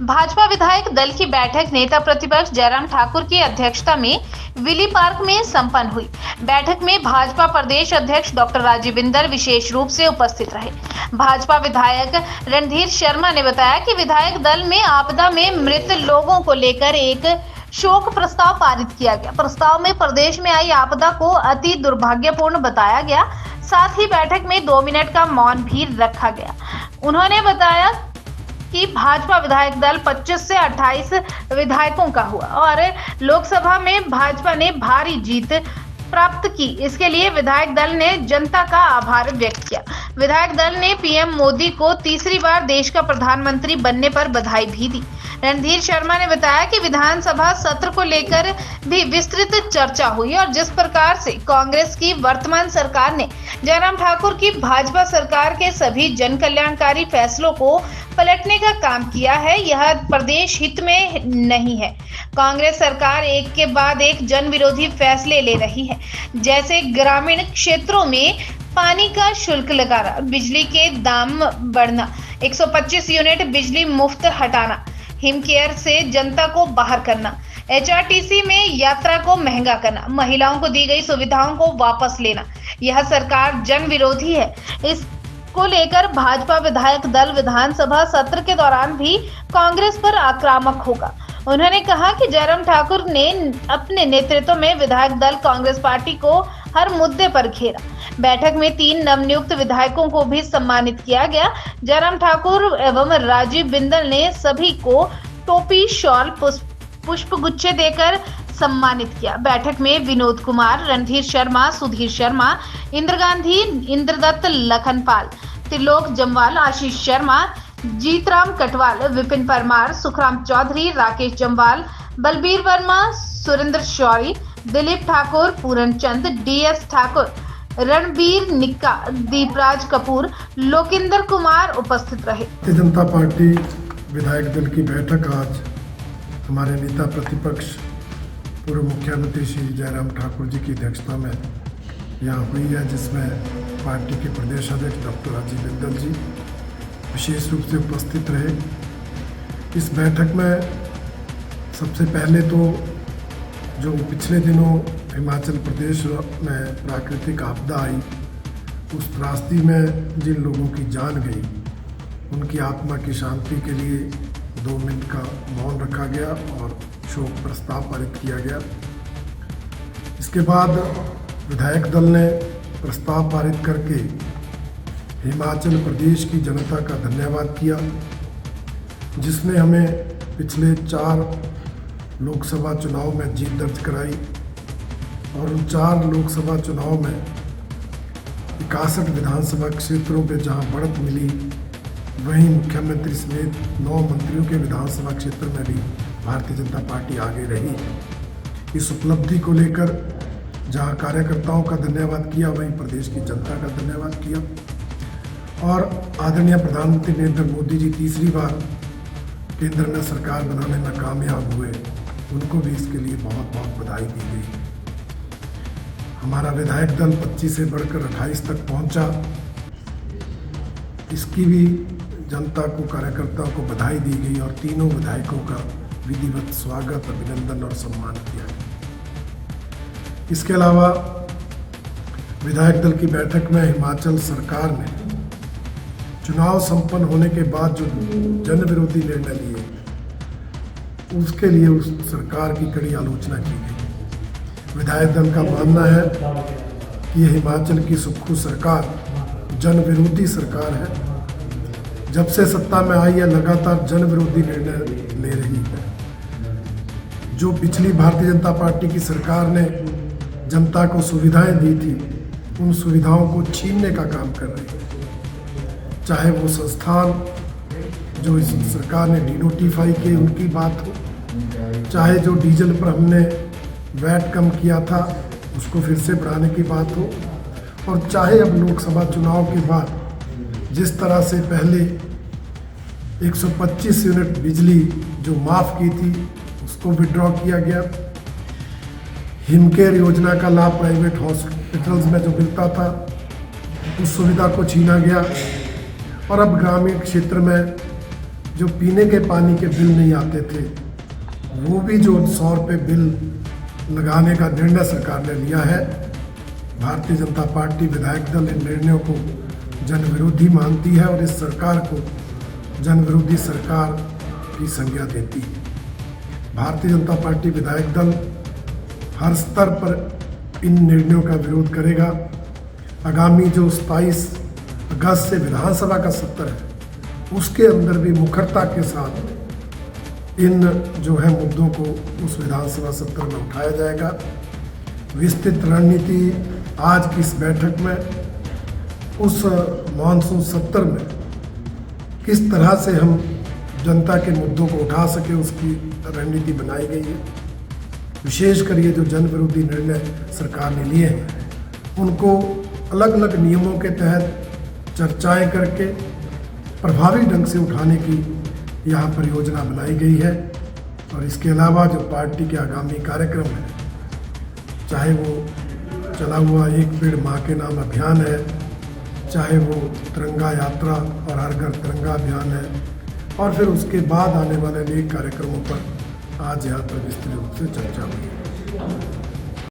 भाजपा विधायक दल की बैठक नेता प्रतिपक्ष जयराम ठाकुर की अध्यक्षता में विली पार्क में संपन्न हुई। बैठक में भाजपा प्रदेश अध्यक्ष डॉक्टर राजीव बिंदल विशेष रूप से उपस्थित रहे। भाजपा विधायक रणधीर शर्मा ने बताया कि विधायक दल में आपदा में मृत लोगों को लेकर एक शोक प्रस्ताव पारित किया गया। प्रस्ताव में प्रदेश में आई आपदा को अति दुर्भाग्यपूर्ण बताया गया। साथ ही बैठक में 2 मिनट का मौन भी रखा गया। उन्होंने बताया कि भाजपा विधायक दल 25 से 28 विधायकों का हुआ और लोकसभा में भाजपा ने भारी जीत प्राप्त की। इसके लिए विधायक दल ने जनता का आभार व्यक्त किया। विधायक दल ने पीएम मोदी को तीसरी बार देश का प्रधानमंत्री बनने पर बधाई भी दी। रणधीर शर्मा ने बताया कि विधानसभा सत्र को लेकर भी विस्तृत चर्चा हुई और जिस प्रकार से कांग्रेस की वर्तमान सरकार ने जयराम ठाकुर की भाजपा सरकार के सभी जन कल्याणकारी फैसलों को पलटने का काम किया है, यह प्रदेश हित में नहीं है। कांग्रेस सरकार एक के बाद एक जन विरोधी फैसले ले रही है, जैसे ग्रामीण क्षेत्रों में पानी का शुल्क लगाना, बिजली के दाम बढ़ना, 125 यूनिट बिजली मुफ्त हटाना, हिमकेयर से जनता को बाहर करना, एचआरटीसी में यात्रा को महंगा करना, महिलाओं को दी गई सुविधाओं को वापस लेना। यह सरकार जन विरोधी है। इसको लेकर भाजपा विधायक दल विधानसभा सत्र के दौरान भी कांग्रेस पर आक्रामक होगा। उन्होंने कहा कि जयराम ठाकुर ने अपने नेतृत्व में विधायक दल कांग्रेस पार्टी को हर मुद्दे पर घेरा। बैठक में 3 नवनियुक्त विधायकों को भी सम्मानित किया गया। जयराम ठाकुर एवं राजीव बिंदल ने सभी को टोपी, शॉल, पुष्पगुच्छे देकर सम्मानित किया। बैठक में विनोद कुमार, रणधीर शर्मा, सुधीर शर्मा, इंदिरा गांधी, इंद्रदत्त लखनपाल, त्रिलोक जम्वाल, आशीष शर्मा, जीतराम कटवाल, विपिन परमार, सुखराम चौधरी, राकेश जम्वाल, बलबीर वर्मा, सुरेंद्र शौरी, दिलीप ठाकुर, पूरन चंद, डीएस ठाकुर, रणबीर निक्का, दीपराज कपूर, लोकेंद्र कुमार उपस्थित रहे। भारतीय जनता पार्टी विधायक दल की बैठक आज हमारे नेता प्रतिपक्ष पूर्व मुख्यमंत्री श्री जयराम ठाकुर जी की अध्यक्षता में यहाँ हुई है, जिसमें पार्टी के प्रदेश अध्यक्ष डॉक्टर राजीव बिंदल जी विशेष रूप से उपस्थित रहे। इस बैठक में सबसे पहले तो जो पिछले दिनों हिमाचल प्रदेश में प्राकृतिक आपदा आई, उस त्रासदी में जिन लोगों की जान गई, उनकी आत्मा की शांति के लिए 2 मिनट का मौन रखा गया और शोक प्रस्ताव पारित किया गया। इसके बाद विधायक दल ने प्रस्ताव पारित करके हिमाचल प्रदेश की जनता का धन्यवाद किया, जिसने हमें पिछले 4 लोकसभा चुनाव में जीत दर्ज कराई और उन 4 लोकसभा चुनाव में 61 विधानसभा क्षेत्रों पे जहां बढ़त मिली, वहीं मुख्यमंत्री समेत 9 मंत्रियों के विधानसभा क्षेत्र में भी भारतीय जनता पार्टी आगे रही। इस उपलब्धि को लेकर जहां कार्यकर्ताओं का धन्यवाद किया, वहीं प्रदेश की जनता का धन्यवाद किया और आदरणीय प्रधानमंत्री नरेंद्र मोदी जी तीसरी बार केंद्र में सरकार बनाने में कामयाब हुए, उनको भी इसके लिए बहुत बहुत बधाई दी गई। हमारा विधायक दल 25 से बढ़कर 28 तक पहुंचा, इसकी भी जनता को, कार्यकर्ताओं को बधाई दी गई और तीनों विधायकों का विधिवत स्वागत, अभिनंदन और सम्मान किया गया। इसके अलावा विधायक दल की बैठक में हिमाचल सरकार ने चुनाव संपन्न होने के बाद जो जन विरोधी निर्णय लिए, उसके लिए उस सरकार की कड़ी आलोचना की गई। विधायक दल का मानना है कि यह हिमाचल की सुक्खू सरकार जन विरोधी सरकार है। जब से सत्ता में आई है, लगातार जन विरोधी निर्णय ले रही है। जो पिछली भारतीय जनता पार्टी की सरकार ने जनता को सुविधाएं दी थी, उन सुविधाओं को छीनने का काम कर रही है। चाहे वो संस्थान जो इस सरकार ने डिनोटिफाई किए, उनकी बात हो, चाहे जो डीजल पर हमने वैट कम किया था उसको फिर से बढ़ाने की बात हो, और चाहे अब लोकसभा चुनाव के बाद जिस तरह से पहले 125 यूनिट बिजली जो माफ़ की थी उसको विड्रॉ किया गया, हिमकेयर योजना का लाभ प्राइवेट हॉस्पिटल्स में जो मिलता था उस सुविधा को छीना गया, और अब ग्रामीण क्षेत्र में जो पीने के पानी के बिल नहीं आते थे, वो भी जो 100 रुपये बिल लगाने का निर्णय सरकार ने लिया है, भारतीय जनता पार्टी विधायक दल इन निर्णयों को जन विरोधी मानती है और इस सरकार को जन विरोधी सरकार की संज्ञा देती है। भारतीय जनता पार्टी विधायक दल हर स्तर पर इन निर्णयों का विरोध करेगा। आगामी जो 27 अगस्त से विधानसभा का सत्र है, उसके अंदर भी मुखरता के साथ इन जो है मुद्दों को उस विधानसभा सत्र में उठाया जाएगा। विस्तृत रणनीति आज की इस बैठक में उस मानसून सत्र में किस तरह से हम जनता के मुद्दों को उठा सके, उसकी रणनीति बनाई गई है। विशेषकर ये जो जन विरोधी निर्णय सरकार ने लिए हैं, उनको अलग अलग नियमों के तहत चर्चाएं करके प्रभावी ढंग से उठाने की यहाँ पर योजना बनाई गई है। और इसके अलावा जो पार्टी के आगामी कार्यक्रम है, चाहे वो चला हुआ एक पेड़ माँ के नाम अभियान है, चाहे वो तिरंगा यात्रा और हर घर तिरंगा अभियान है, और फिर उसके बाद आने वाले अनेक कार्यक्रमों पर आज यहाँ पर विस्तृत रूप से चर्चा हुई है।